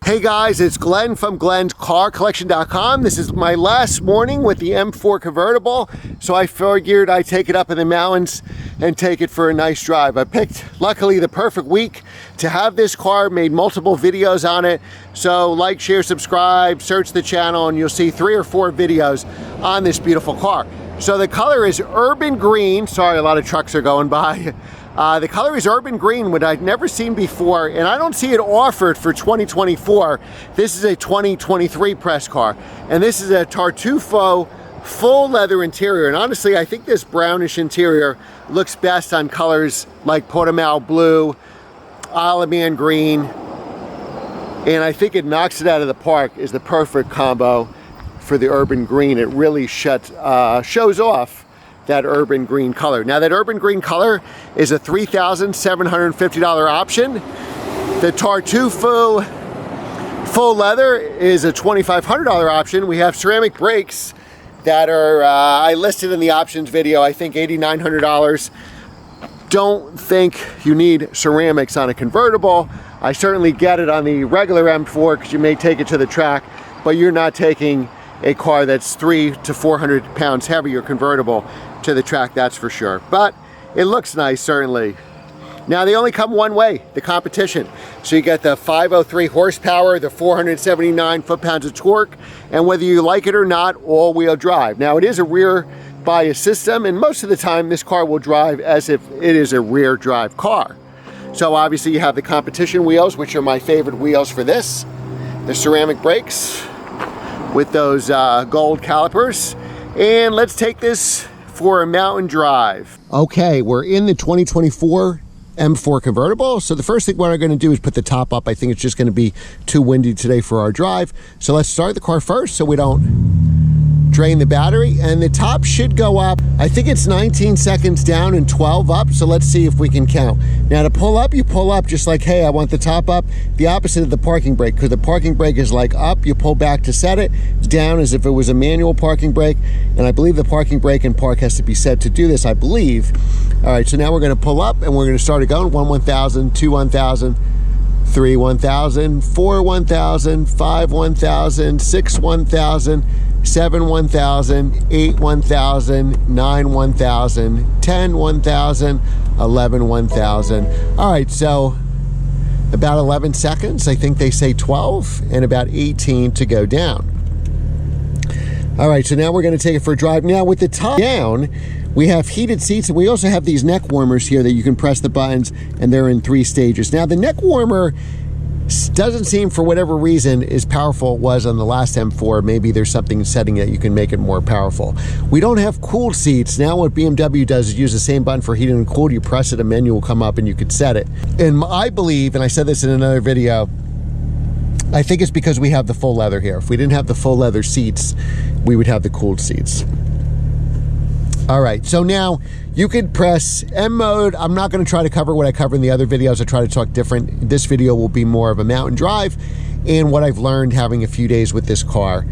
Hey guys, it's Glenn from Glenn'sCarCollection.com. This is my last morning with the M4 convertible, so I figured I'd take it up in the mountains and take it for a nice drive. I picked, luckily, the perfect week to have this car, made multiple videos on it. So like, share, subscribe, search the channel, and you'll see 3 or 4 videos on this beautiful car. So the color is urban green. Sorry, a lot of trucks are going by. The color is urban green, which I've never seen before, and I don't see it offered for 2024. This is a 2023 press car, and this is a Tartufo full leather interior. And honestly, I think this brownish interior looks best on colors like Portimao blue, Alaman green, and I think it knocks it out of the park. Is the perfect combo for the urban green. It really shows off that urban green color. Now that urban green color is a $3,750 option. The Tartufo full leather is a $2,500 option. We have ceramic brakes that are, I listed in the options video, I think $8,900. Don't think you need ceramics on a convertible. I certainly get it on the regular M4 because you may take it to the track, but you're not taking a car that's 300 to 400 pounds heavier convertible to the track, that's for sure. But it looks nice, certainly. Now they only come one way, the competition. So you get the 503 horsepower, the 479 foot-pounds of torque, and whether you like it or not, all-wheel drive. Now it is a rear bias system, and most of the time this car will drive as if it is a rear drive car. So obviously you have the competition wheels, which are my favorite wheels for this. The ceramic brakes with those gold calipers. And let's take this for a mountain drive. Okay, we're in the 2024 M4 convertible. So the first thing what I'm going to do is put the top up. I think it's just going to be too windy today for our drive. So let's start the car first so we don't drain the battery, and the top should go up. I think it's 19 seconds down and 12 up, so let's see if we can count. Now to pull up, you pull up just like, hey, I want the top up. The opposite of the parking brake, because the parking brake is like up, you pull back to set it, down as if it was a manual parking brake, and I believe the parking brake and park has to be set to do this, I believe. All right, so now we're gonna pull up and we're gonna start it going. 1, 1,000, 2, 1,000, 3, 1,000, 4, 1,000, 5, 1,000, 6, 1,000, 7, 1,000, 8, 1,000, 9, 1,000, 10, 1,000, 11, 1,000. All right, so about 11 seconds. I think they say 12, and about 18 to go down. All right, so now we're going to take it for a drive. Now with the top down, we have heated seats, and we also have these neck warmers here that you can press the buttons, and they're in 3 stages. Now the neck warmer doesn't seem, for whatever reason, as powerful it was on the last M4. Maybe there's something setting that you can make it more powerful. We don't have cooled seats. Now what BMW does is use the same button for heated and cooled. You press it, a menu will come up and you could set it. And I believe, and I said this in another video, I think it's because we have the full leather here. If we didn't have the full leather seats, we would have the cooled seats. All right, so now you could press M mode. I'm not going to try to cover what I cover in the other videos. I try to talk different. This video will be more of a mountain drive and what I've learned having a few days with this car.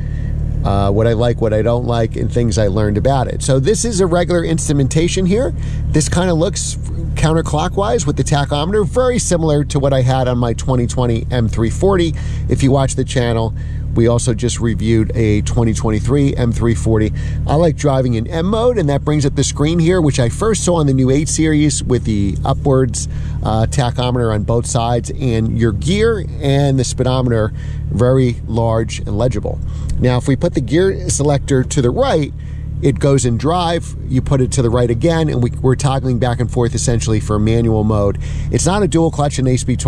What I like, what I don't like, and things I learned about it. So this is a regular instrumentation here. This kind of looks counterclockwise with the tachometer, very similar to what I had on my 2020 M340. If you watch the channel, we also just reviewed a 2023 M340. I like driving in M mode, and that brings up the screen here, which I first saw on the new 8 Series with the upwards tachometer on both sides, and your gear and the speedometer very large and legible. Now, if we put the gear selector to the right, it goes in drive, you put it to the right again, and we're toggling back and forth essentially for manual mode. It's not a dual clutch and 8-speed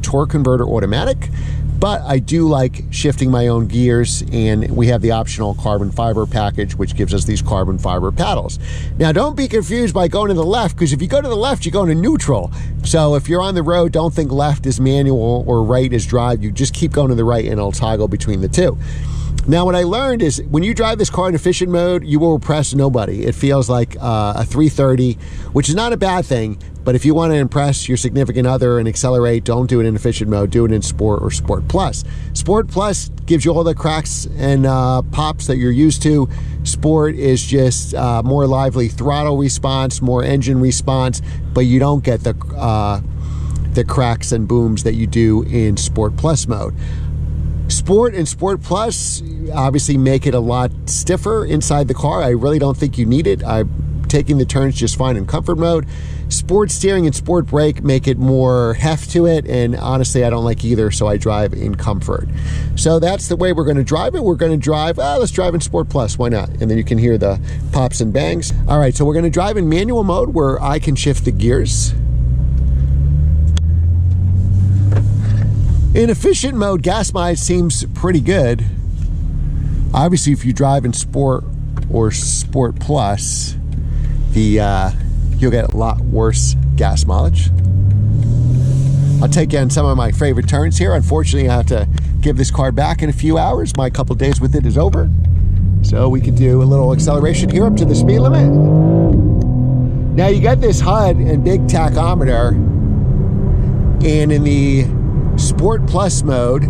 torque converter automatic, but I do like shifting my own gears, and we have the optional carbon fiber package, which gives us these carbon fiber paddles. Now, don't be confused by going to the left, because if you go to the left, you go into neutral. So if you're on the road, don't think left is manual or right is drive. You just keep going to the right, and it'll toggle between the two. Now, what I learned is when you drive this car in efficient mode, you will impress nobody. It feels like a 330, which is not a bad thing, but if you want to impress your significant other and accelerate, don't do it in efficient mode, do it in Sport or Sport Plus. Sport Plus gives you all the cracks and pops that you're used to. Sport is just more lively throttle response, more engine response, but you don't get the the cracks and booms that you do in Sport Plus mode. Sport and Sport Plus obviously make it a lot stiffer inside the car. I really don't think you need it. I'm taking the turns just fine in comfort mode. Sport steering and Sport brake make it more heft to it, and honestly I don't like either, so I drive in comfort. So that's the way we're going to drive it. We're going to drive, let's drive in Sport Plus, why not? And then you can hear the pops and bangs. All right, so we're going to drive in manual mode where I can shift the gears. In efficient mode, gas mileage seems pretty good. Obviously, if you drive in Sport or Sport Plus, you'll get a lot worse gas mileage. I'll take you on some of my favorite turns here. Unfortunately, I have to give this car back in a few hours. My couple days with it is over. So we can do a little acceleration here up to the speed limit. Now you got this HUD and big tachometer, and in the Sport Plus mode,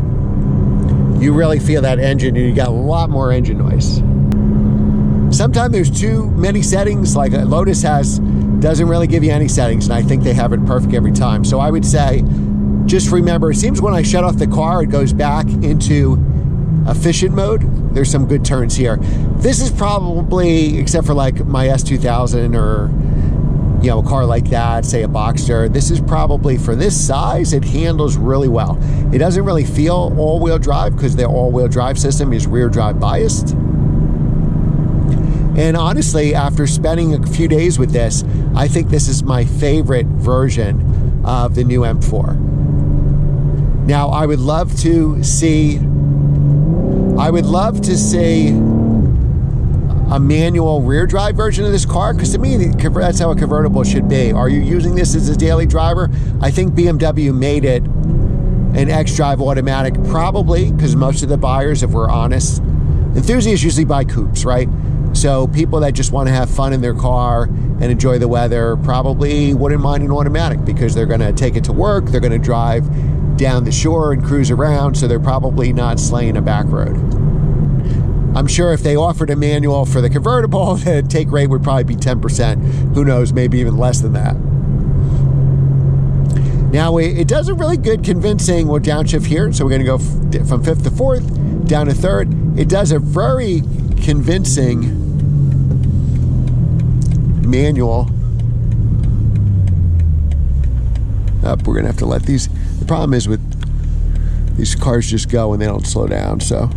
you really feel that engine, and you got a lot more engine noise. Sometimes there's too many settings, like Lotus doesn't really give you any settings, and I think they have it perfect every time. So I would say, just remember, it seems when I shut off the car, it goes back into efficient mode. There's some good turns here. This is probably, except for like my S2000 or a car like that, say a Boxster, this is probably, for this size, it handles really well. It doesn't really feel all-wheel drive because their all-wheel drive system is rear drive biased. And honestly, after spending a few days with this, I think this is my favorite version of the new M4. Now, I would love to see a manual rear drive version of this car, because to me that's how a convertible should be. Are you using this as a daily driver? I think BMW made it an Xdrive automatic, probably because most of the buyers, if we're honest, enthusiasts usually buy coupes, right? So people that just want to have fun in their car and enjoy the weather probably wouldn't mind an automatic, because they're going to take it to work, they're going to drive down the shore and cruise around, so they're probably not slaying a back road. I'm sure if they offered a manual for the convertible, the take rate would probably be 10%. Who knows, maybe even less than that. Now, it does a really good convincing, we'll downshift here, so we're going to go from 5th to 4th, down to 3rd. It does a very convincing manual. We're going to have to let these, the problem is with these cars just go and they don't slow down, so.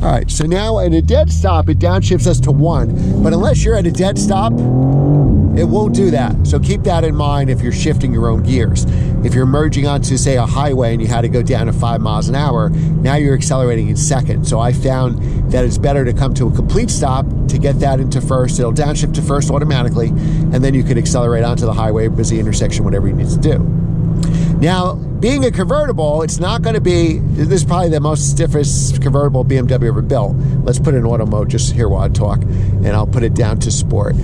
All right, so now at a dead stop, it downshifts us to 1, but unless you're at a dead stop, it won't do that. So keep that in mind if you're shifting your own gears. If you're merging onto, say, a highway and you had to go down to 5 miles an hour, now you're accelerating in 2nd. So I found that it's better to come to a complete stop to get that into 1st. It'll downshift to 1st automatically, and then you could accelerate onto the highway, busy intersection, whatever you need to do. Now, being a convertible, it's not going to be, this is probably the most stiffest convertible BMW ever built. Let's put it in auto mode just here while I talk, and I'll put it down to sport.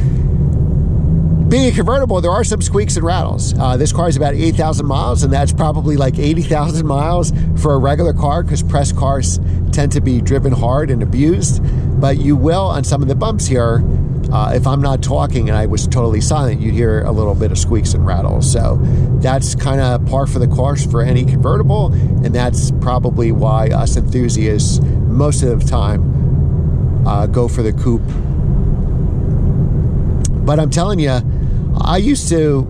Being a convertible, there are some squeaks and rattles. This car is about 8,000 miles, and that's probably like 80,000 miles for a regular car, because press cars tend to be driven hard and abused. But you will, on some of the bumps here, if I'm not talking and I was totally silent, you'd hear a little bit of squeaks and rattles. So that's kind of par for the course for any convertible, and that's probably why us enthusiasts most of the time go for the coupe. But I'm telling you, I used to,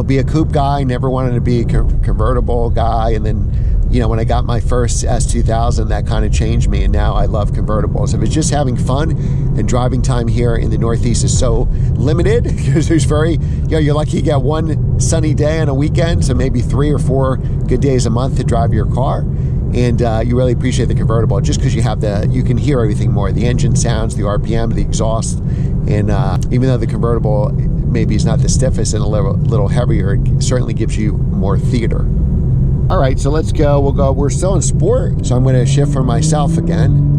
be a coupe guy, never wanted to be a convertible guy, and then, when I got my first S2000, that kind of changed me, and now I love convertibles. If it's just having fun, and driving time here in the Northeast is so limited, because there's you're lucky you get one sunny day on a weekend, so maybe 3 or 4 good days a month to drive your car, and you really appreciate the convertible just because you can hear everything more, the engine sounds, the RPM, the exhaust, and even though the convertible maybe is not the stiffest and a little heavier, it certainly gives you more theater. All right, so let's go. We're still in sport, so I'm going to shift for myself again.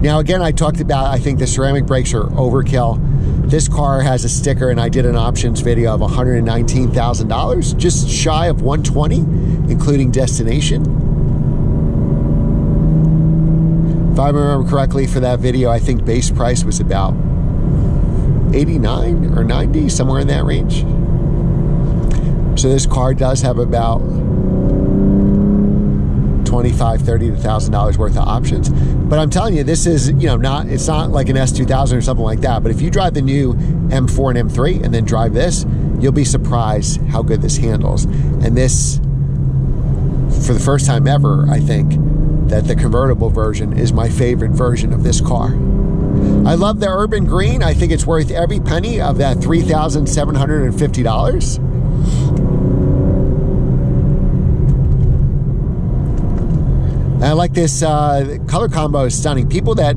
Now, again, I talked about, I think the ceramic brakes are overkill. This car has a sticker, and I did an options video of $119,000, just shy of $120,000, including destination. If I remember correctly, for that video, I think base price was about 89 or 90, somewhere in that range. So this car does have about $25, $30 to $1,000 worth of options. But I'm telling you, this is, it's not like an S2000 or something like that. But if you drive the new M4 and M3 and then drive this, you'll be surprised how good this handles. And this, for the first time ever, I think that the convertible version is my favorite version of this car. I love the urban green. I think it's worth every penny of that $3,750. And I like this color combo is stunning. People that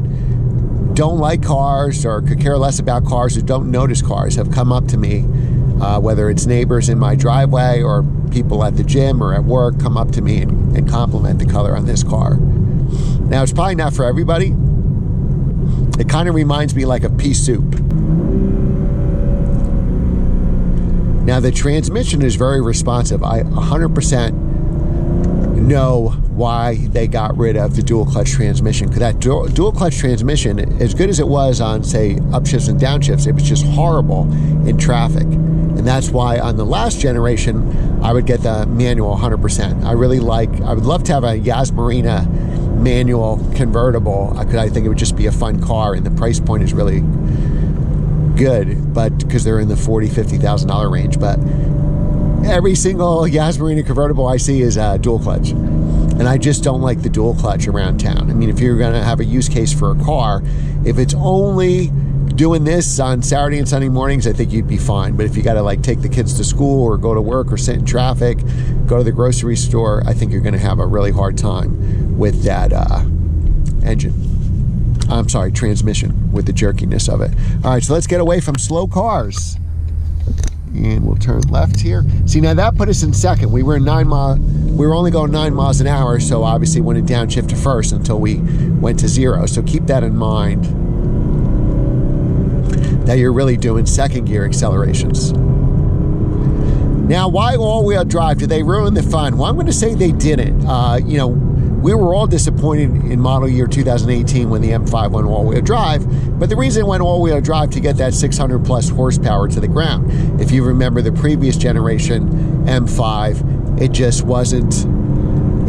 don't like cars or could care less about cars or don't notice cars have come up to me, whether it's neighbors in my driveway or people at the gym or at work, come up to me and compliment the color on this car. Now, it's probably not for everybody. It kind of reminds me like of pea soup. Now, the transmission is very responsive. I 100% know why they got rid of the dual clutch transmission, because that dual clutch transmission, as good as it was on, say, upshifts and downshifts, it was just horrible in traffic. And that's why on the last generation I would get the manual 100%. I would love to have a Yas Marina manual convertible, because I think it would just be a fun car, and the price point is really good, but because they're in the $40,000, $50,000 range. But every single Yas Marina convertible I see is dual clutch, and I just don't like the dual clutch around town. I mean, if you're gonna have a use case for a car, if it's only doing this on Saturday and Sunday mornings, I think you'd be fine. But if you gotta like take the kids to school or go to work or sit in traffic, go to the grocery store, I think you're gonna have a really hard time with that transmission, with the jerkiness of it. All right, so let's get away from slow cars. And we'll turn left here. See, now that put us in second. We were only going 9 miles an hour, so obviously went in downshift to first until we went to 0. So keep that in mind, that you're really doing second gear accelerations. Now, why all-wheel drive? Did they ruin the fun? Well, I'm going to say they didn't. We were all disappointed in model year 2018 when the M5 went all-wheel drive, but the reason it went all-wheel drive to get that 600 plus horsepower to the ground. If you remember the previous generation M5, it just wasn't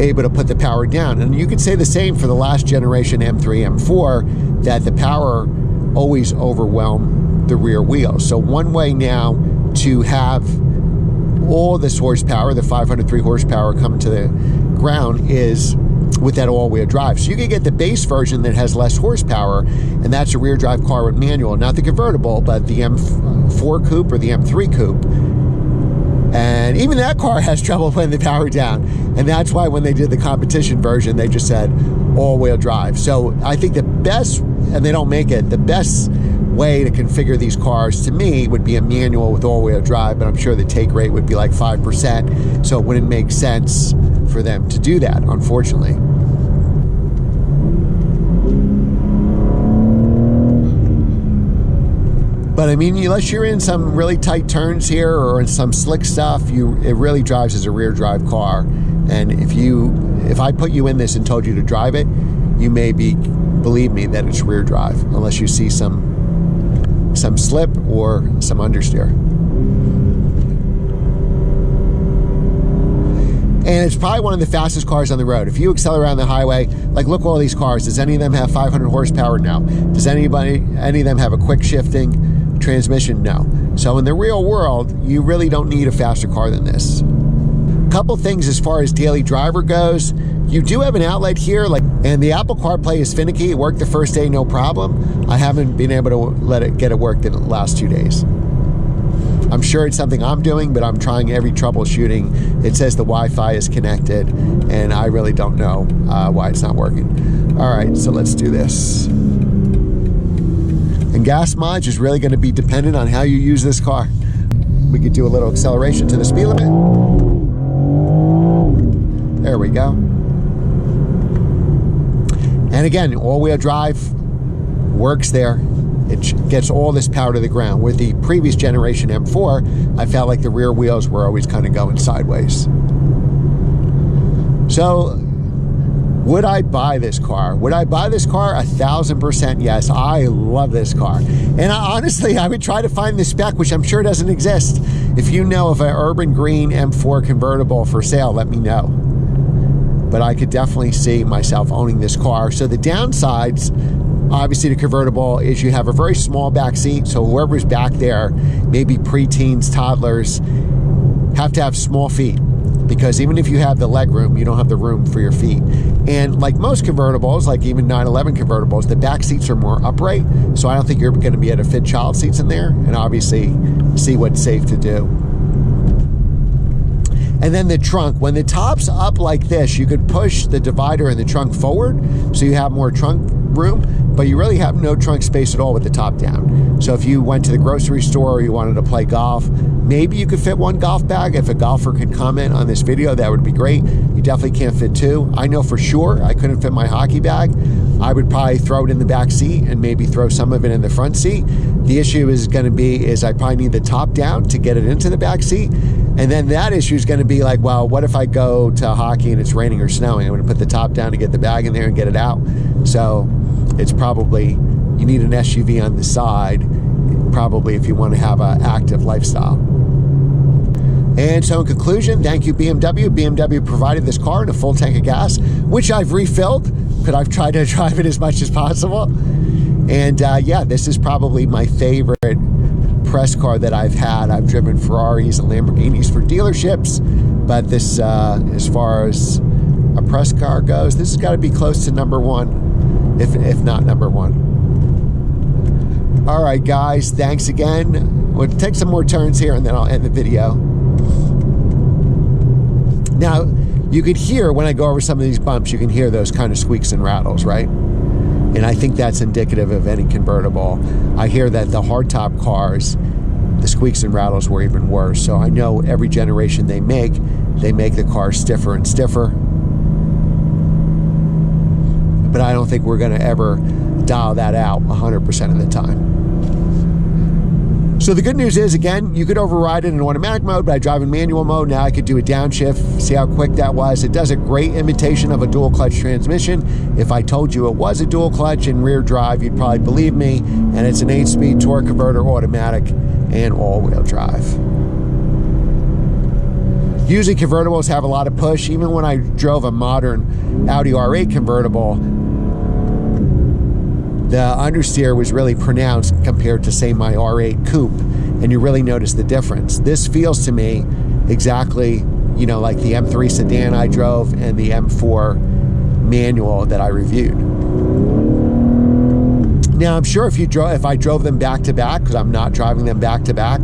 able to put the power down. And you could say the same for the last generation M3, M4, that the power always overwhelmed the rear wheels. So one way now to have all this horsepower, the 503 horsepower coming to the ground, is with that all-wheel drive. So you can get the base version that has less horsepower, and that's a rear drive car with manual, not the convertible, but the M4 coupe or the M3 coupe. And even that car has trouble putting the power down. And that's why when they did the competition version, they just said all-wheel drive. So I think the best, and they don't make it, the best way to configure these cars to me would be a manual with all-wheel drive, but I'm sure the take rate would be like 5%, so it wouldn't make sense for them to do that, unfortunately. But I mean, unless you're in some really tight turns here or in some slick stuff, it really drives as a rear drive car. And if I put you in this and told you to drive it, you may believe me that it's rear drive, unless you see some slip or some understeer. And it's probably one of the fastest cars on the road. If you accelerate around the highway, like look at all these cars. Does any of them have 500 horsepower? No. Does any of them have a quick shifting transmission? No. So in the real world, you really don't need a faster car than this. Couple things as far as daily driver goes. You do have an outlet here, and the Apple CarPlay is finicky. It worked the first day, no problem. I haven't been able to get it worked in the last 2 days. I'm sure it's something I'm doing, but I'm trying every troubleshooting. It says the Wi-Fi is connected, and I really don't know why it's not working. All right, so let's do this. And gas mileage is really going to be dependent on how you use this car. We could do a little acceleration to the speed limit. There we go. And again, all-wheel drive works there. It gets all this power to the ground. With the previous generation M4, I felt like the rear wheels were always kind of going sideways. So Would I buy this car? Would I buy this car? 1,000% yes. I love this car. And honestly, I would try to find the spec, which I'm sure doesn't exist. If you know of an urban green M4 convertible for sale, let me know. But I could definitely see myself owning this car. So the downsides, obviously, the convertible is you have a very small back seat. So whoever's back there, maybe preteens, toddlers, have to have small feet. Because even if you have the leg room, you don't have the room for your feet. And like most convertibles, like even 911 convertibles, the back seats are more upright. So I don't think you're going to be able to fit child seats in there, and obviously see what's safe to do. And then the trunk, when the top's up like this, you could push the divider in the trunk forward so you have more trunk room, but you really have no trunk space at all with the top down. So if you went to the grocery store or you wanted to play golf, maybe you could fit one golf bag. If a golfer could comment on this video, that would be great. You definitely can't fit two. I know for sure I couldn't fit my hockey bag. I would probably throw it in the back seat and maybe throw some of it in the front seat. The issue is going to be is I probably need the top down to get it into the back seat. And then that issue is going to be like, well, what if I go to hockey and it's raining or snowing? I'm going to put the top down to get the bag in there and get it out. So it's probably, you need an SUV on the side, probably if you want to have an active lifestyle. And so in conclusion, thank you BMW. BMW provided this car in a full tank of gas, which I've refilled, but I've tried to drive it as much as possible. And yeah, this is probably my favorite press car that I've had. I've driven Ferraris and Lamborghinis for dealerships, but this, as far as a press car goes, this has got to be close to number one, if not number one. All right, guys, thanks again. We'll take some more turns here and then I'll end the video. Now, you could hear when I go over some of these bumps, you can hear those kind of squeaks and rattles, right? And I think that's indicative of any convertible. I hear that the hardtop cars, the squeaks and rattles were even worse. So I know every generation they make the car stiffer and stiffer. But I don't think we're going to ever dial that out 100% of the time. So the good news is, again, you could override it in automatic mode, but I drive in manual mode. Now I could do a downshift, see how quick that was. It does a great imitation of a dual clutch transmission. If I told you it was a dual clutch and rear drive, you'd probably believe me. And it's an 8-speed torque converter automatic and all-wheel drive. Usually convertibles have a lot of push. Even when I drove a modern Audi R8 convertible, the understeer was really pronounced compared to, say, my R8 coupe, and you really notice the difference. This feels to me exactly, you know, like the M3 sedan I drove and the M4 manual that I reviewed. Now, I'm sure if I drove them back to back, because I'm not driving them back to back,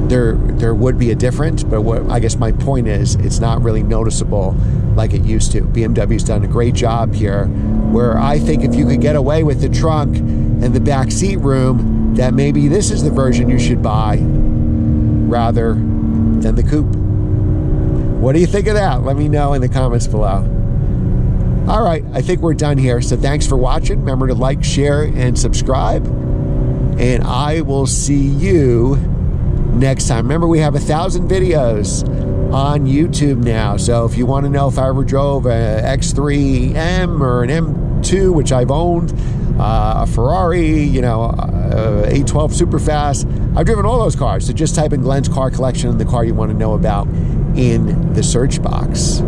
there would be a difference, but what I guess my point is, it's not really noticeable like it used to. BMW's done a great job here, where I think if you could get away with the trunk and the back seat room, that maybe this is the version you should buy rather than the coupe. What do you think of that? Let me know in the comments below. All right, I think we're done here. So thanks for watching. Remember to like, share, and subscribe. And I will see you next time. Remember, we have 1,000 videos on YouTube now. So if you want to know if I ever drove a X3 M or an M2, which I've owned, a Ferrari, you know, 812 Superfast, I've driven all those cars. So just type in Glenn's Car Collection and the car you want to know about in the search box.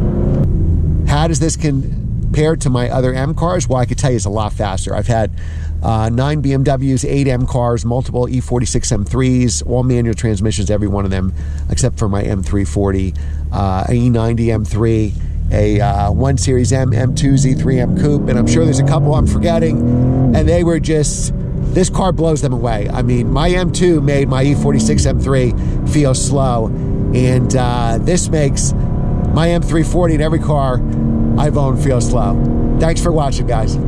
How does this compare to my other M cars? Well, I could tell you it's a lot faster. I've had 9 BMWs, 8 M cars, multiple E46 M3s, all manual transmissions, every one of them, except for my M340, a E90 M3, a 1 Series M, M2, Z3 M Coupe, and I'm sure there's a couple I'm forgetting, and they were just, this car blows them away. I mean, my M2 made my E46 M3 feel slow, and this makes my M340 and every car I've owned feel slow. Thanks for watching, guys.